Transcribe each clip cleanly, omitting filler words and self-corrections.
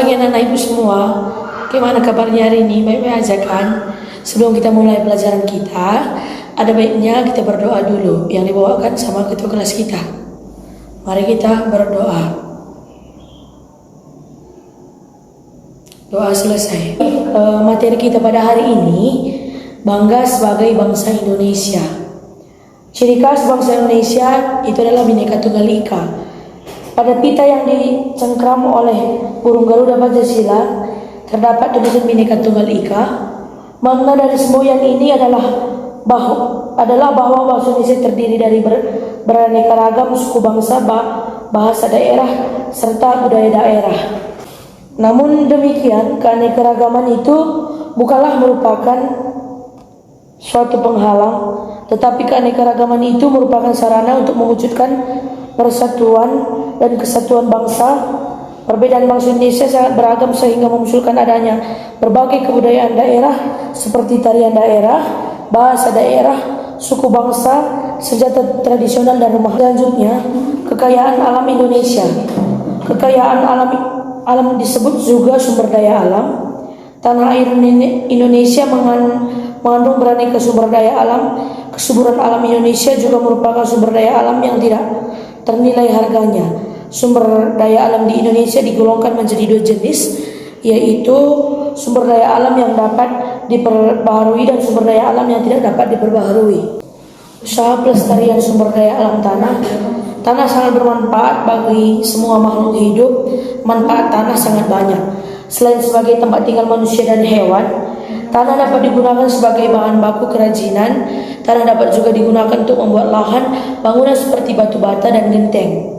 Bagi anak-anak ibu semua, gimana kabarnya hari ini? Baik-baik aja kan? Sebelum kita mulai pelajaran kita, ada baiknya kita berdoa dulu yang dibawakan sama ketua kelas kita. Mari kita berdoa. Doa selesai. Materi kita pada hari ini, bangga sebagai bangsa Indonesia. Ciri khas bangsa Indonesia itu adalah Bhinneka Tunggal Ika. Pada pita yang dicengkram oleh burung Garuda Pancasila terdapat tulisan Bhinneka Tunggal Ika. Makna dari semboyan ini adalah bahwa bangsa Indonesia terdiri dari beraneka ragam suku bangsa, bahasa daerah serta budaya daerah. Namun demikian, keanekaragaman itu bukanlah merupakan suatu penghalang, tetapi keanekaragaman itu merupakan sarana untuk mewujudkan persatuan dan kesatuan bangsa. Perbedaan bangsa Indonesia sangat beragam sehingga memunculkan adanya berbagai kebudayaan daerah seperti tarian daerah, bahasa daerah, suku bangsa, senjata tradisional dan rumah. Selanjutnya, kekayaan alam Indonesia. Kekayaan alam disebut juga sumber daya alam. Tanah air Indonesia mengandung beraneka sumber daya alam. Kesuburan alam Indonesia juga merupakan sumber daya alam yang tidak ternilai harganya. Sumber daya alam di Indonesia digolongkan menjadi dua jenis, yaitu sumber daya alam yang dapat diperbaharui dan sumber daya alam yang tidak dapat diperbaharui. Usaha pelestarian sumber daya alam tanah. Tanah sangat bermanfaat bagi semua makhluk hidup. Manfaat tanah sangat banyak. Selain sebagai tempat tinggal manusia dan hewan, tanah dapat digunakan sebagai bahan baku kerajinan. Tanah dapat juga digunakan untuk membuat lahan bangunan seperti batu bata dan genteng.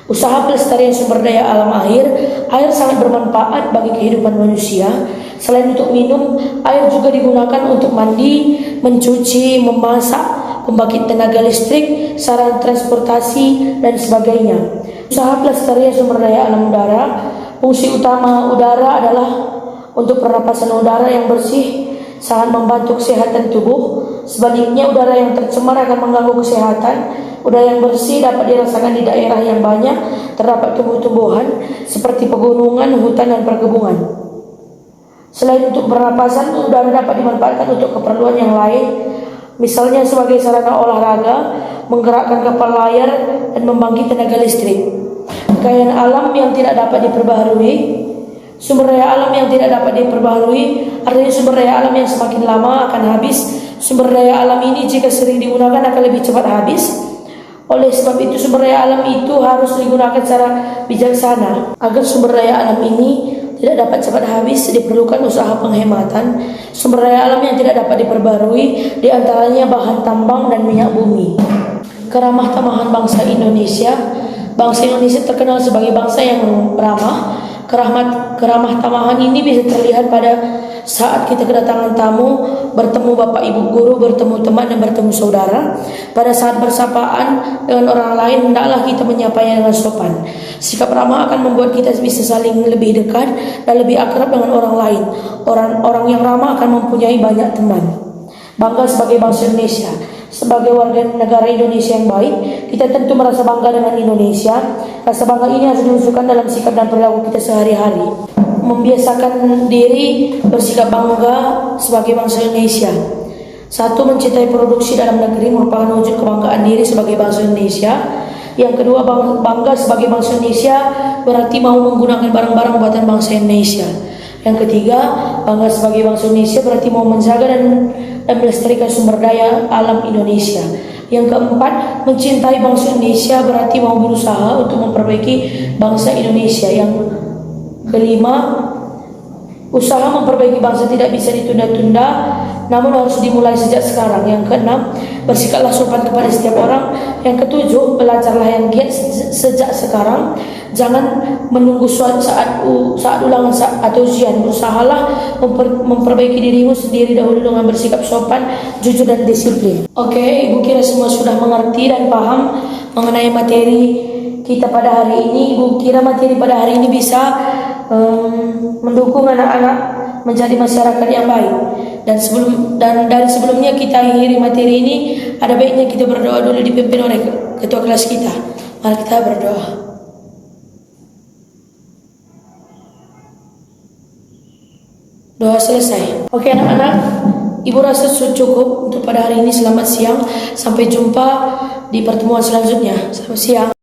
Usaha pelestarian sumber daya alam air sangat bermanfaat bagi kehidupan manusia. Selain untuk minum, air juga digunakan untuk mandi, mencuci, memasak, pembangkit tenaga listrik, sarana transportasi, dan sebagainya. Usaha pelestarian sumber daya alam udara. Fungsi utama udara adalah untuk pernapasan udara yang bersih, sangat membantu kesehatan tubuh. Sebaliknya, udara yang tercemar akan mengganggu kesehatan. Udara yang bersih dapat dirasakan di daerah yang banyak terdapat tumbuh-tumbuhan seperti pegunungan, hutan, dan perkebunan. Selain untuk pernapasan, udara dapat dimanfaatkan untuk keperluan yang lain, misalnya sebagai sarana olahraga, menggerakkan kapal layar, dan membangkit tenaga listrik. Kekayaan alam yang tidak dapat diperbaharui. Sumber daya alam yang tidak dapat diperbaharui artinya sumber daya alam yang semakin lama akan habis. Sumber daya alam ini jika sering digunakan akan lebih cepat habis. Oleh sebab itu, sumber daya alam itu harus digunakan secara bijaksana. Agar sumber daya alam ini tidak dapat cepat habis, diperlukan usaha penghematan. Sumber daya alam yang tidak dapat diperbarui diantaranya bahan tambang dan minyak bumi. Keramah tamahan bangsa Indonesia. Bangsa Indonesia terkenal sebagai bangsa yang ramah. Keramah tamahan ini bisa terlihat pada saat kita kedatangan tamu, bertemu bapak ibu guru, bertemu teman, dan bertemu saudara. Pada saat bersapaan dengan orang lain, hendaklah kita menyapanya dengan sopan. Sikap ramah akan membuat kita bisa saling lebih dekat dan lebih akrab dengan orang lain. Orang yang ramah akan mempunyai banyak teman. Bangga sebagai bangsa Indonesia. Sebagai warga negara Indonesia yang baik, kita tentu merasa bangga dengan Indonesia. Rasa bangga ini harus diunjukkan dalam sikap dan perilaku kita sehari-hari. Membiasakan diri bersikap bangga sebagai bangsa Indonesia. Satu, mencintai produksi dalam negeri merupakan wujud kebanggaan diri sebagai bangsa Indonesia. Yang kedua, bangga sebagai bangsa Indonesia berarti mau menggunakan barang-barang buatan bangsa Indonesia. Yang ketiga, bangga sebagai bangsa Indonesia berarti mau menjaga dan melestarikan sumber daya alam Indonesia. Yang keempat, mencintai bangsa Indonesia berarti mau berusaha untuk memperbaiki bangsa Indonesia. Yang kelima, usaha memperbaiki bangsa tidak bisa ditunda-tunda, namun harus dimulai sejak sekarang. Yang keenam, bersikaplah sopan kepada setiap orang. Yang ketujuh, belajarlah yang giat sejak sekarang. Jangan menunggu saat ulangan atau ujian. Usahalah memperbaiki dirimu sendiri dahulu dengan bersikap sopan, jujur, dan disiplin. Oke, Ibu kira semua sudah mengerti dan paham mengenai materi kita pada hari ini. Ibu kira materi pada hari ini bisa mendukung anak-anak menjadi masyarakat yang baik. Dan dari sebelumnya kita akhiri materi ini, ada baiknya kita berdoa dulu dipimpin oleh ketua kelas kita. Mari kita berdoa. doa selesai. Oke anak-anak, Ibu rasa sudah cukup untuk pada hari ini. Selamat siang, sampai jumpa di pertemuan selanjutnya. Selamat siang.